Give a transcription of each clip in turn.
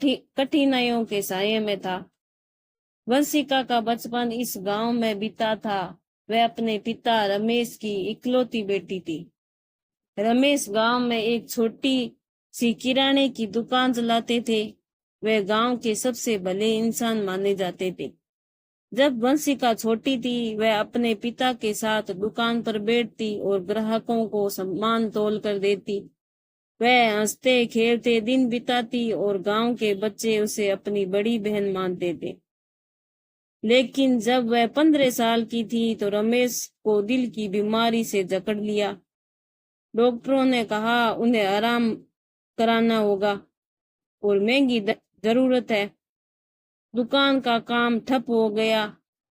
कठिनाइयों के साये में था। वंशिका का बचपन इस गांव में बीता था। वह अपने पिता रमेश की इकलौती बेटी थी। रमेश गांव में एक छोटी सी किराने की दुकान चलाते थे। वे गांव के सबसे भले इंसान माने जाते थे। जब वंशिका छोटी थी, वह अपने पिता के साथ दुकान पर बैठती और ग्राहकों को सामान तोल कर देती। वह हंसते खेलते दिन बिताती और गांव के बच्चे उसे अपनी बड़ी बहन मानते थे। लेकिन जब वह 15 साल की थी तो रमेश को दिल की बीमारी से जकड़ लिया। डॉक्टरों ने कहा उन्हें आराम कराना होगा और महंगी जरूरत है। दुकान का काम ठप हो गया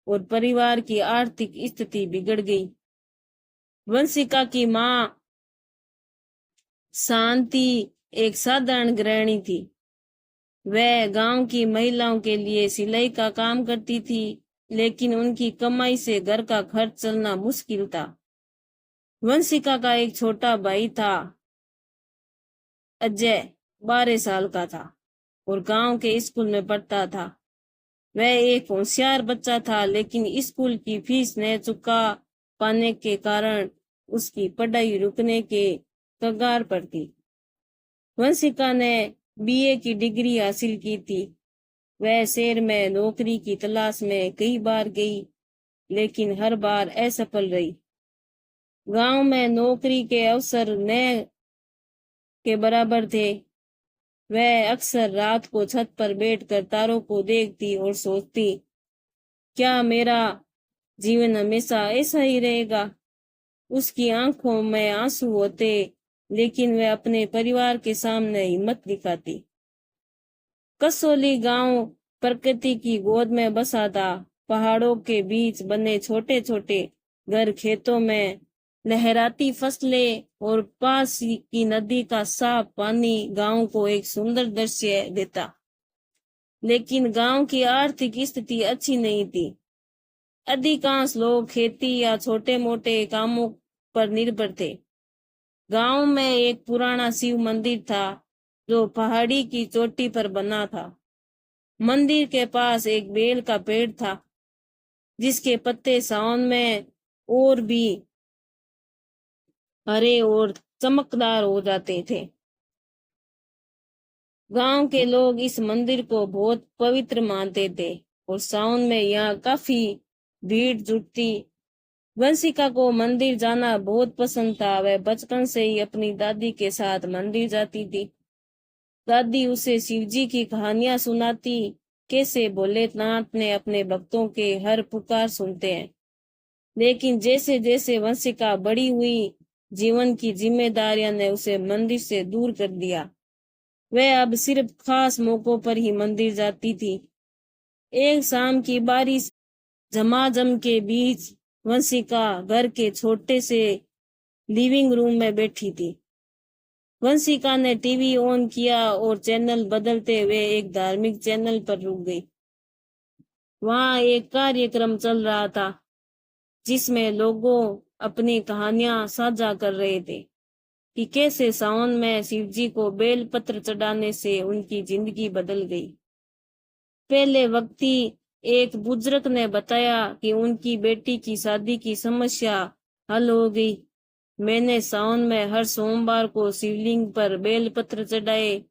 और परिवार की आर्थिक स्थिति बिगड़ गई। वंशिका की मां शांति एक साधारण गृहिणी थी। वह गांव की महिलाओं के लिए सिलाई का काम करती थी, लेकिन उनकी कमाई से घर का खर्च चलना मुश्किल था। वंशिका का एक छोटा भाई था, अजय, 12 साल का था और गांव के स्कूल में पढ़ता था। वह एक होशियार बच्चा था, लेकिन स्कूल की फीस न चुका पाने के कारण उसकी पढ़ाई रुकने के कगार पर थी। वंशिका ने बीए की डिग्री हासिल की थी। वह शहर में नौकरी की तलाश में कई बार गई, लेकिन हर बार असफल रही। गांव में नौकरी के अवसर न के बराबर थे। वह अक्सर रात को छत पर बैठकर तारों को देखती और सोचती, क्या मेरा जीवन हमेशा ऐसा ही रहेगा? उसकी आंखों में आंसू होते, लेकिन वह अपने परिवार के सामने हिम्मत दिखाती। कसौली गांव प्रकृति की गोद में बसा था। पहाड़ों के बीच बने छोटे छोटे घर, खेतों में लहराती फसलें और पास की नदी का साफ पानी गांव को एक सुंदर दृश्य देता। लेकिन गांव की आर्थिक स्थिति अच्छी नहीं थी। अधिकांश लोग खेती या छोटे मोटे कामों पर निर्भर थे। गांव में एक पुराना शिव मंदिर था जो पहाड़ी की चोटी पर बना था। मंदिर के पास एक बेल का पेड़ था जिसके पत्ते सावन में और भी हरे और चमकदार हो जाते थे। गांव के लोग इस मंदिर को बहुत पवित्र मानते थे और सावन में यहाँ काफी भीड़ जुटती। वंशिका को मंदिर जाना बहुत पसंद था। वह बचपन से ही अपनी दादी के साथ मंदिर जाती थी। दादी उसे शिवजी की कहानियां सुनाती, कैसे भोलेनाथ ने अपने भक्तों के हर पुकार सुनते हैं। लेकिन जैसे जैसे वंशिका बड़ी हुई, जीवन की जिम्मेदारियां ने उसे मंदिर से दूर कर दिया। वह अब सिर्फ खास मौकों पर ही मंदिर जाती थी। एक शाम की बारिश झमाझम के बीच वंशिका घर के छोटे से लिविंग रूम में बैठी थी। वंशिका ने टीवी ऑन किया और चैनल बदलते हुए एक धार्मिक चैनल पर रुक गई। वहां एक कार्यक्रम चल रहा था जिसमें लोगों अपनी कहानियां साझा कर रहे थे कि कैसे सावन में शिवजी को बेल पत्र चढ़ाने से उनकी जिंदगी बदल गई। पहले व्यक्ति एक बुजुर्ग ने बताया कि उनकी बेटी की शादी की समस्या हल हो गई। मैंने सावन में हर सोमवार को शिवलिंग पर बेल पत्र चढ़ाए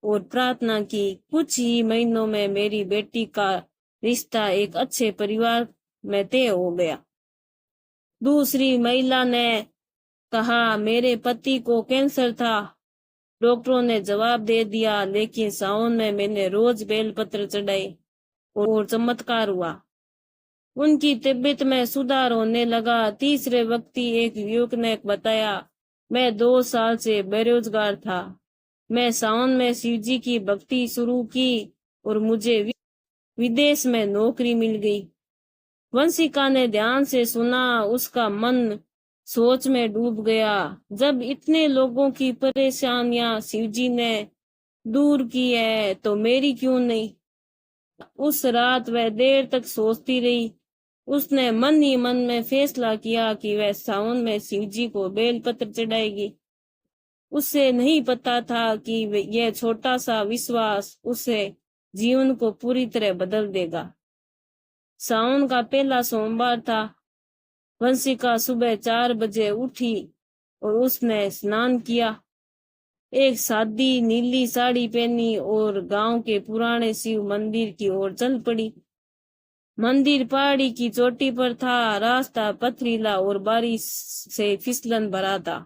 और प्रार्थना की। कुछ ही महीनों में मेरी बेटी का रिश्ता एक अच्छे परिवार में तय हो गया। दूसरी महिला ने कहा, मेरे पति को कैंसर था। डॉक्टरों ने जवाब दे दिया, लेकिन सावन में मैंने रोज बेलपत्र चढ़ाए और चमत्कार हुआ। उनकी तबीयत में सुधार होने लगा। तीसरे व्यक्ति एक युवक ने बताया, मैं 2 साल से बेरोजगार था। मैं सावन में शिवजी की भक्ति शुरू की और मुझे विदेश में नौकरी मिल गई। वंशिका ने ध्यान से सुना। उसका मन सोच में डूब गया। जब इतने लोगों की परेशानियां शिवजी ने दूर की है तो मेरी क्यों नहीं? उस रात वह देर तक सोचती रही। उसने मन ही मन में फैसला किया कि वह सावन में शिवजी को बेलपत्र चढ़ाएगी। उसे नहीं पता था कि यह छोटा सा विश्वास उसे जीवन को पूरी तरह बदल देगा। सावन का पहला सोमवार था। वंशिका सुबह 4 बजे उठी और उसने स्नान किया। एक सादी नीली साड़ी पहनी और गांव के पुराने शिव मंदिर की ओर चल पड़ी। मंदिर पहाड़ी की चोटी पर था। रास्ता पथरीला और बारिश से फिसलन भरा था,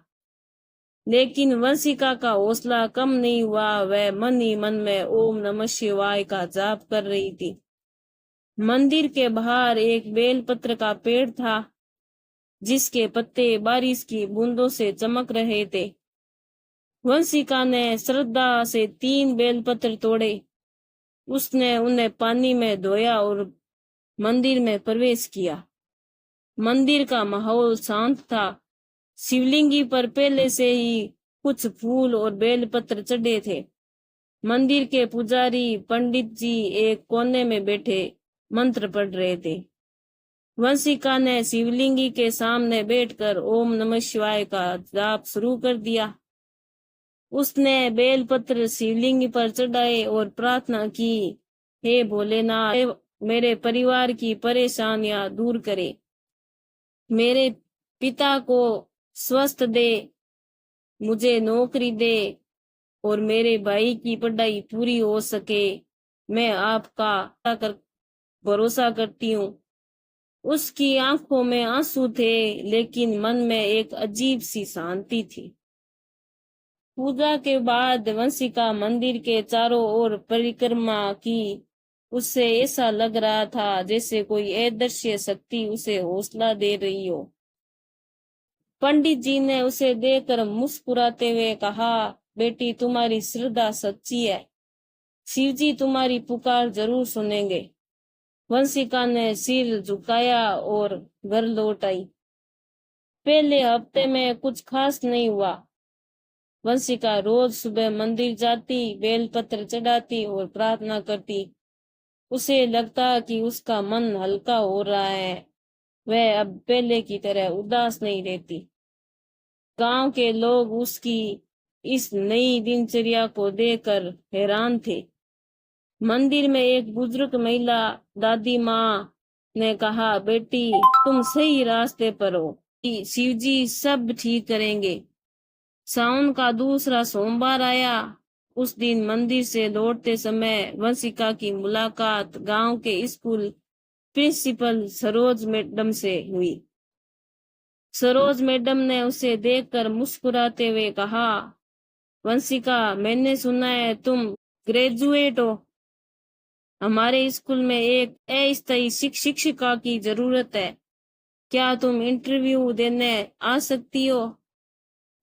लेकिन वंशिका का हौसला कम नहीं हुआ। वह मन ही मन में ओम नमः शिवाय का जाप कर रही थी। मंदिर के बाहर एक बेलपत्र का पेड़ था, जिसके पत्ते बारिश की बूंदों से चमक रहे थे। वंशिका ने श्रद्धा से 3 बेलपत्र तोड़े। उसने उन्हें पानी में धोया और मंदिर में प्रवेश किया। मंदिर का माहौल शांत था। शिवलिंगी पर पहले से ही कुछ फूल और बेलपत्र चढ़े थे। मंदिर के पुजारी पंडित जी एक कोने में बैठे मंत्र पढ़ रहे थे। वंशिका ने शिवलिंगी के सामने बैठकर ओम नमः शिवाय का जाप शुरू कर दिया। उसने बेलपत्र शिवलिंग पर चढ़ाए और प्रार्थना की, हे भोलेनाथ, मेरे परिवार की परेशानियां दूर करे, मेरे पिता को स्वस्थ दे, मुझे नौकरी दे और मेरे भाई की पढ़ाई पूरी हो सके। मैं आपका कर भरोसा करती हूँ। उसकी आंखों में आंसू थे, लेकिन मन में एक अजीब सी शांति थी। पूजा के बाद वंशिका मंदिर के चारों ओर परिक्रमा की। उससे ऐसा लग रहा था जैसे कोई अदृश्य शक्ति उसे हौसला दे रही हो। पंडित जी ने उसे देखकर मुस्कुराते हुए कहा, बेटी, तुम्हारी श्रद्धा सच्ची है। शिव जी तुम्हारी पुकार जरूर सुनेंगे। वंशिका ने सिर झुकाया और घर लौट आई। पहले हफ्ते में कुछ खास नहीं हुआ। वंशिका रोज सुबह मंदिर जाती, बेलपत्र चढ़ाती और प्रार्थना करती। उसे लगता कि उसका मन हल्का हो रहा है। वह अब पहले की तरह उदास नहीं रहती। गांव के लोग उसकी इस नई दिनचर्या को देखकर हैरान थे। मंदिर में एक बुजुर्ग महिला दादी माँ ने कहा, बेटी, तुम सही रास्ते पर हो। शिवजी सब ठीक करेंगे। सावन का दूसरा सोमवार आया। उस दिन मंदिर से लौटते समय वंशिका की मुलाकात गांव के स्कूल प्रिंसिपल सरोज मैडम से हुई। सरोज मैडम ने उसे देखकर मुस्कुराते हुए कहा, वंशिका, मैंने सुना है तुम ग्रेजुएट हो। हमारे स्कूल में एक अस्थायी शिक्षिका की जरूरत है। क्या तुम इंटरव्यू देने आ सकती हो?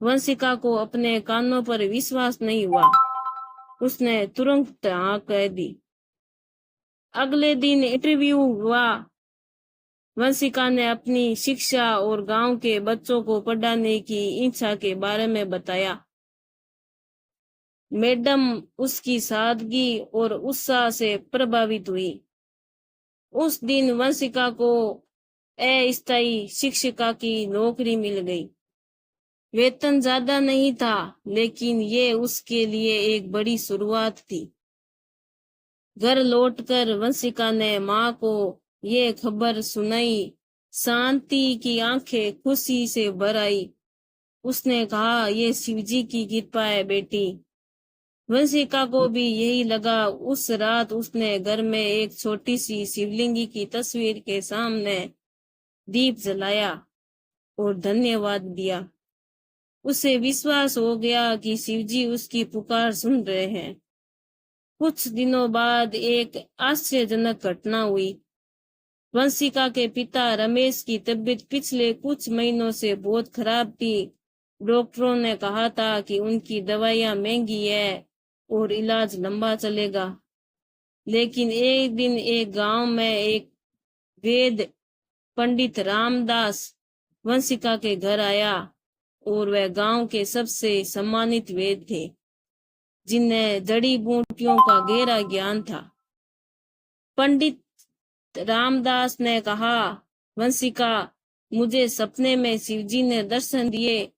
वंशिका को अपने कानों पर विश्वास नहीं हुआ। उसने तुरंत हाँ कह दी। अगले दिन इंटरव्यू हुआ। वंशिका ने अपनी शिक्षा और गांव के बच्चों को पढ़ाने की इच्छा के बारे में बताया। मैडम उसकी सादगी और उत्साह से प्रभावित हुई। उस दिन वंशिका को अस्थायी शिक्षिका की नौकरी मिल गई। वेतन ज्यादा नहीं था, लेकिन ये उसके लिए एक बड़ी शुरुआत थी। घर लौटकर वंशिका ने माँ को ये खबर सुनाई। शांति की आंखें खुशी से भर आई। उसने कहा, ये शिवजी की कृपा है बेटी। वंशिका को भी यही लगा। उस रात उसने घर में एक छोटी सी शिवलिंगी की तस्वीर के सामने दीप जलाया और धन्यवाद दिया। उसे विश्वास हो गया कि शिवजी उसकी पुकार सुन रहे हैं। कुछ दिनों बाद एक आश्चर्यजनक घटना हुई। वंशिका के पिता रमेश की तबीयत पिछले कुछ महीनों से बहुत खराब थी। डॉक्टरों ने कहा था कि उनकी दवाइयां महंगी है और इलाज लंबा चलेगा। लेकिन एक दिन एक गांव में एक वेद पंडित रामदास वंशिका के घर आया और वह गांव के सबसे सम्मानित वेद थे, जिन्हें जड़ी बूटियों का गहरा ज्ञान था। पंडित रामदास ने कहा, वंशिका, मुझे सपने में शिवजी ने दर्शन दिए।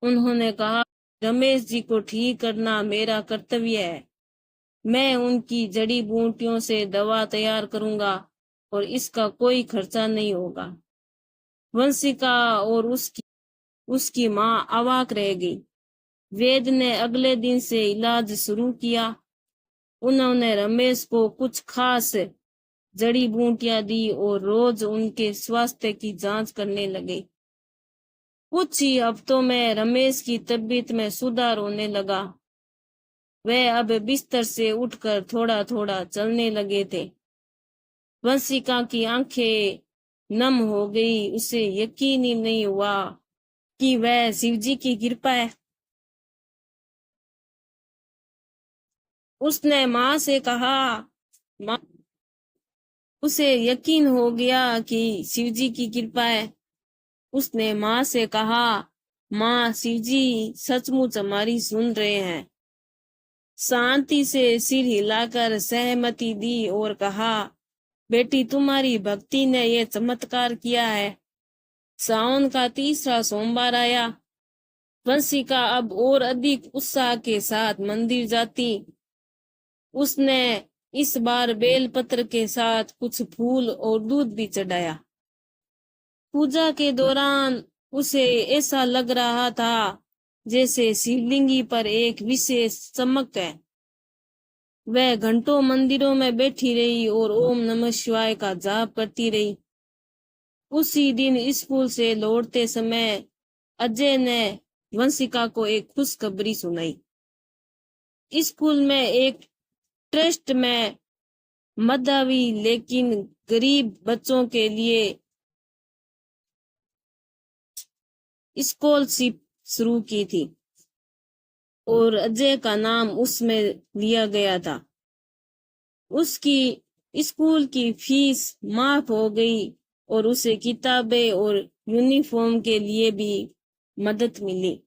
उन्होंने कहा, रमेश जी को ठीक करना मेरा कर्तव्य है। मैं उनकी जड़ी बूटियों से दवा तैयार करूंगा और इसका कोई खर्चा नहीं होगा। वंशिका और उसकी माँ अवाक रह गई। वेद ने अगले दिन से इलाज शुरू किया। उन्होंने रमेश को कुछ खास जड़ी बूटियां दी और रोज उनके स्वास्थ्य की जांच करने लगे। कुछ ही हफ्तों में रमेश की तबीयत में सुधार होने लगा। वह अब बिस्तर से उठकर थोड़ा थोड़ा चलने लगे थे। वंशिका की आंखें नम हो गई। उसे यकीन ही नहीं हुआ कि वह शिवजी की कृपा है। उसने माँ से कहा, माँ, उसे यकीन हो गया कि शिवजी की कृपा है। उसने माँ से कहा, माँ, शिवजी सचमुच हमारी सुन रहे हैं। शांति से सिर हिलाकर सहमति दी और कहा, बेटी, तुम्हारी भक्ति ने यह चमत्कार किया है। सावन का तीसरा सोमवार आया। वंशिका अब और अधिक उत्साह के साथ मंदिर जाती। उसने इस बार बेलपत्र के साथ कुछ फूल और दूध भी चढ़ाया। पूजा के दौरान उसे ऐसा लग रहा था जैसे शिवलिंगी पर एक विशेष चमक है। वह घंटों मंदिरों में बैठी रही और ओम नमः शिवाय का जाप करती रही। उसी दिन स्कूल से लौटते समय अजय ने वंशिका को एक खुशखबरी सुनाई। स्कूल में एक ट्रस्ट में मध्यवी लेकिन गरीब बच्चों के लिए स्कॉलरशिप शुरू की थी और अजय का नाम उसमें लिया गया था। उसकी स्कूल की फीस माफ हो गई और उसे किताबें और यूनिफॉर्म के लिए भी मदद मिली।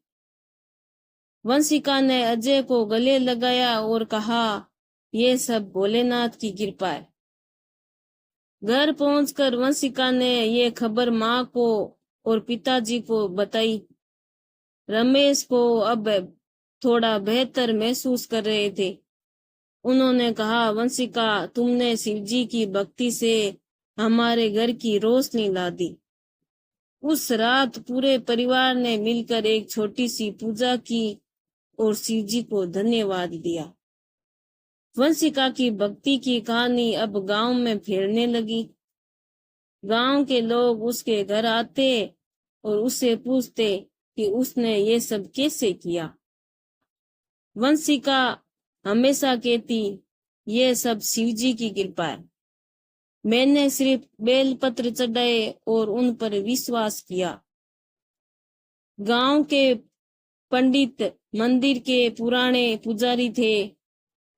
वंशिका ने अजय को गले लगाया और कहा, यह सब भोलेनाथ की कृपा है। घर पहुंचकर वंशिका ने यह खबर माँ को और पिताजी को बताई। रमेश को अब थोड़ा बेहतर महसूस कर रहे थे। उन्होंने कहा, वंशिका, तुमने शिवजी की भक्ति से हमारे घर की रोशनी ला दी। उस रात पूरे परिवार ने मिलकर एक छोटी सी पूजा की और शिवजी को धन्यवाद दिया। वंशिका की भक्ति की कहानी अब गांव में फैलने लगी। गांव के लोग उसके घर आते और उससे पूछते कि उसने ये सब कैसे किया। वंशिका हमेशा कहती, ये सब शिवजी की कृपा है। मैंने सिर्फ बेलपत्र चढ़ाए और उन पर विश्वास किया। गांव के पंडित मंदिर के पुराने पुजारी थे।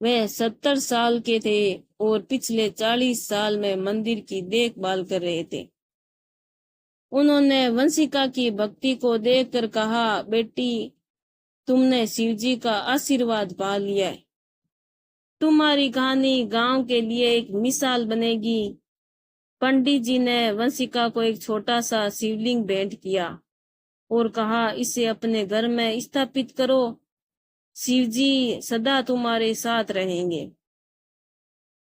वह 70 साल के थे और पिछले 40 साल में मंदिर की देखभाल कर रहे थे। उन्होंने वंशिका की भक्ति को देखकर कहा, बेटी, तुमने शिवजी का आशीर्वाद पा लिया है। तुम्हारी कहानी गांव के लिए एक मिसाल बनेगी। पंडित जी ने वंशिका को एक छोटा सा शिवलिंग भेंट किया और कहा, इसे अपने घर में स्थापित करो। शिवजी सदा तुम्हारे साथ रहेंगे।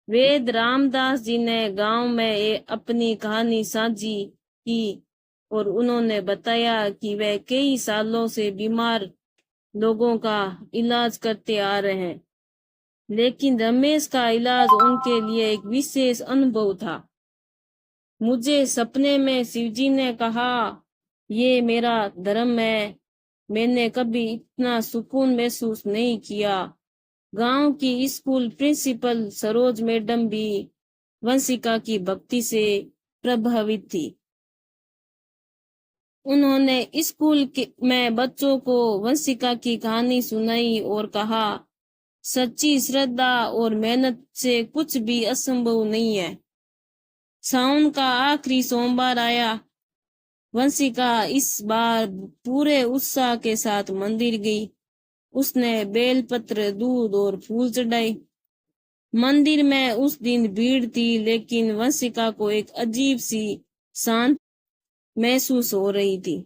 वेद रामदास जी ने गांव में अपनी कहानी साझी की और उन्होंने बताया कि वे कई सालों से बीमार लोगों का इलाज करते आ रहे हैं, लेकिन रमेश का इलाज उनके लिए एक विशेष अनुभव था। मुझे सपने में शिवजी ने कहा, ये मेरा धर्म है। मैंने कभी इतना सुकून महसूस नहीं किया। गांव की स्कूल प्रिंसिपल सरोज मैडम भी वंशिका की भक्ति से प्रभावित थी। उन्होंने में बच्चों को वंशिका की कहानी सुनाई और कहा, सच्ची श्रद्धा और मेहनत से कुछ भी असंभव नहीं है। सावन का आखिरी सोमवार आया। वंशिका इस बार पूरे उत्साह के साथ मंदिर गई। उसने बेलपत्र, दूध और फूल चढ़ाए। मंदिर में उस दिन भीड़ थी, लेकिन वंशिका को एक अजीब सी शांति महसूस हो रही थी।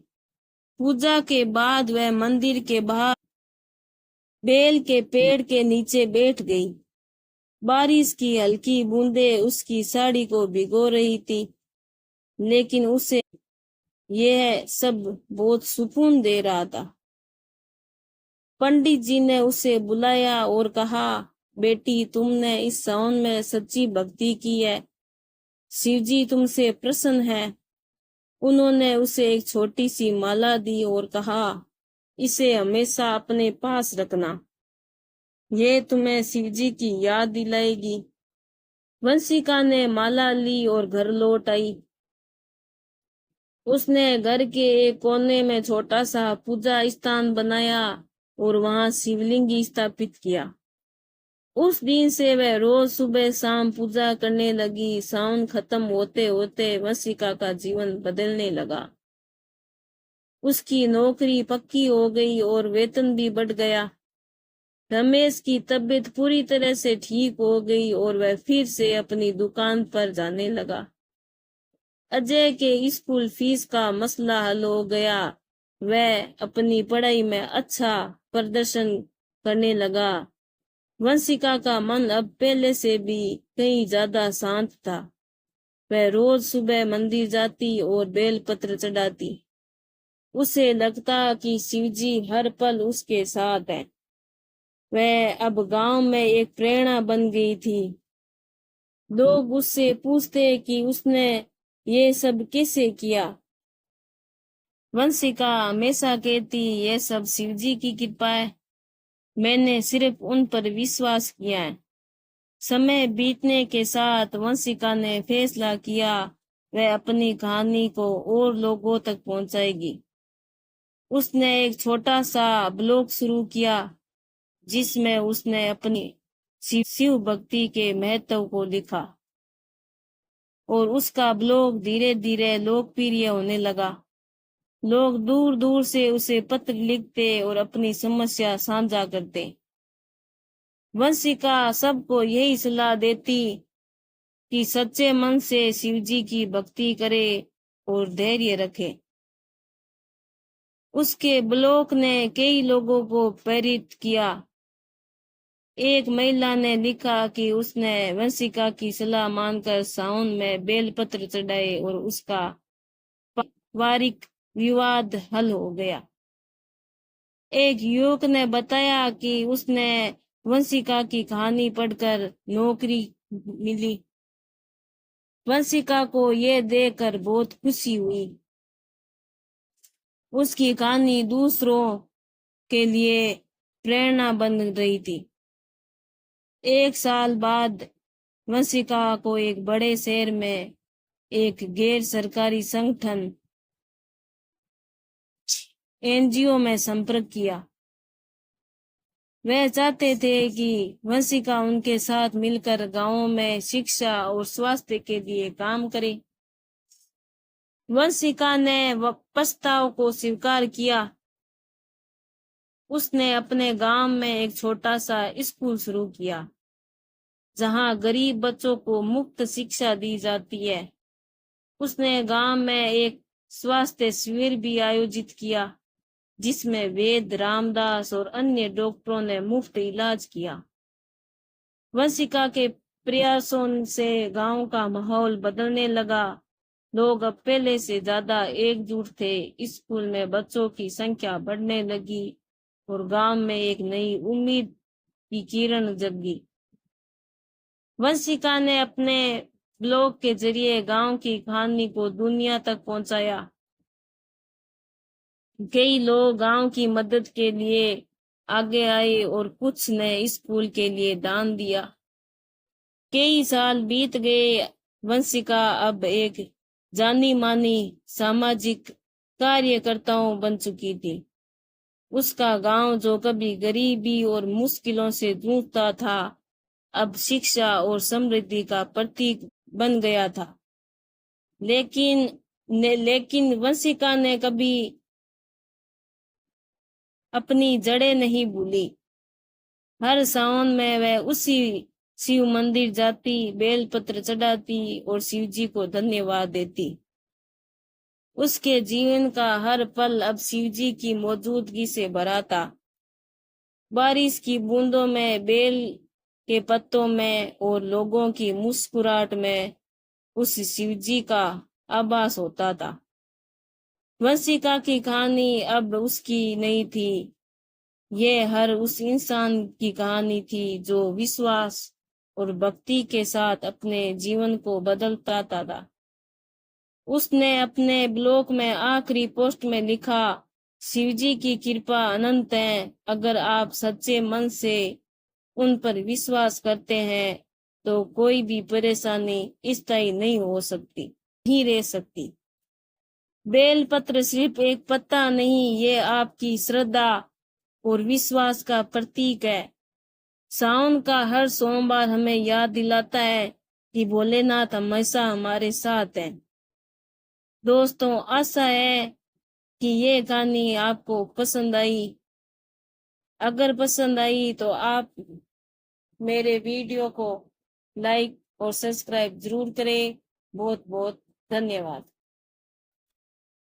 पूजा के बाद वह मंदिर के बाहर बेल के पेड़ के नीचे बैठ गई। बारिश की हल्की बूंदें उसकी साड़ी को भिगो रही थी, लेकिन उसे यह सब बहुत सुकून दे रहा था। पंडित जी ने उसे बुलाया और कहा, बेटी, तुमने इस सावन में सच्ची भक्ति की है, शिव जी तुमसे प्रसन्न है। उन्होंने उसे एक छोटी सी माला दी और कहा, इसे हमेशा अपने पास रखना, ये तुम्हें शिव जी की याद दिलाएगी। वंशिका ने माला ली और घर लौट आई। उसने घर के एक कोने में छोटा सा पूजा स्थान बनाया और वहां शिवलिंग स्थापित किया। उस दिन से वह रोज सुबह शाम पूजा करने लगी। सावन खत्म होते होते वंशिका का जीवन बदलने लगा। उसकी नौकरी पक्की हो गई और वेतन भी बढ़ गया। रमेश की तबीयत पूरी तरह से ठीक हो गई और वह फिर से अपनी दुकान पर जाने लगा। अजय के स्कूल फीस का मसला हल हो गया। वह अपनी पढ़ाई में अच्छा प्रदर्शन करने लगा। वंशिका का मन अब पहले से भी कहीं ज्यादा शांत था। वह रोज सुबह मंदिर जाती और बेलपत्र चढ़ाती। उसे लगता कि शिवजी हर पल उसके साथ है। वह अब गांव में एक प्रेरणा बन गई थी। लोग उससे पूछते कि उसने ये सब कैसे किया। वंशिका हमेशा कहती, ये सब शिवजी की कृपा है, मैंने सिर्फ उन पर विश्वास किया है। समय बीतने के साथ वंशिका ने फैसला किया, वह अपनी कहानी को और लोगों तक पहुंचाएगी। उसने एक छोटा सा ब्लॉग शुरू किया, जिसमें उसने अपनी शिव भक्ति के महत्व को लिखा और उसका ब्लॉग धीरे धीरे लोकप्रिय होने लगा। लोग दूर दूर से उसे पत्र लिखते और अपनी समस्या साझा करते। वंशिका सबको यही सलाह देती कि सच्चे मन से शिवजी की भक्ति करे और धैर्य रखे। उसके ब्लॉग ने कई लोगों को प्रेरित किया। एक महिला ने लिखा कि उसने वंशिका की सलाह मानकर सावन में बेलपत्र चढ़ाए और उसका पारिवारिक विवाद हल हो गया। एक युवक ने बताया कि उसने वंशिका की कहानी पढ़कर नौकरी मिली। वंशिका को यह देखकर बहुत खुशी हुई। उसकी कहानी दूसरों के लिए प्रेरणा बन रही थी। एक साल बाद वंशिका को एक बड़े शहर में एक गैर सरकारी संगठन एनजीओ में संपर्क किया। वह चाहते थे कि वंशिका उनके साथ मिलकर गांवों में शिक्षा और स्वास्थ्य के लिए काम करे। वंशिका ने प्रस्ताव को स्वीकार किया। उसने अपने गांव में एक छोटा सा स्कूल शुरू किया, जहां गरीब बच्चों को मुफ्त शिक्षा दी जाती है। उसने गांव में एक स्वास्थ्य शिविर भी आयोजित किया, जिसमें वैद्य रामदास और अन्य डॉक्टरों ने मुफ्त इलाज किया। वंशिका के प्रयासों से गांव का माहौल बदलने लगा। लोग अब पहले से ज्यादा एकजुट थे। स्कूल में बच्चों की संख्या बढ़ने लगी और गांव में एक नई उम्मीद की किरण जगी। वंशिका ने अपने ब्लॉग के जरिए गांव की कहानी को दुनिया तक पहुंचाया। कई लोग गांव की मदद के लिए आगे आए और कुछ ने स्कूल के लिए दान दिया। कई साल बीत गए। वंशिका अब एक जानी मानी सामाजिक कार्यकर्ताओं बन चुकी थी। उसका गांव, जो कभी गरीबी और मुश्किलों से जूझता था, अब शिक्षा और समृद्धि का प्रतीक बन गया था। लेकिन वंशिका ने कभी अपनी जड़ें नहीं भूली। हर सावन में वह उसी शिव मंदिर जाती, बेलपत्र चढ़ाती और शिव जी को धन्यवाद देती। उसके जीवन का हर पल अब शिव जी की मौजूदगी से भरा था। बारिश की बूंदों में, बेल के पत्तों में और लोगों की मुस्कुराहट में उस शिवजी का आभास होता था। वंशिका की कहानी अब उसकी नहीं थी, ये हर उस इंसान की कहानी थी जो विश्वास और भक्ति के साथ अपने जीवन को बदलता था। उसने अपने ब्लॉग में आखिरी पोस्ट में लिखा, शिवजी की कृपा अनंत है, अगर आप सच्चे मन से उन पर विश्वास करते हैं तो कोई भी परेशानी स्थायी नहीं हो सकती, नहीं रह सकती। बेल पत्र सिर्फ एक पत्ता नहीं, ये आपकी श्रद्धा और विश्वास का प्रतीक है। सावन का हर सोमवार हमें याद दिलाता है कि भोलेनाथ हमेशा हमारे साथ हैं। दोस्तों, आशा है कि ये कहानी आपको पसंद आई। अगर पसंद आई तो आप मेरे वीडियो को लाइक और सब्सक्राइब जरूर करें। बहुत बहुत धन्यवाद।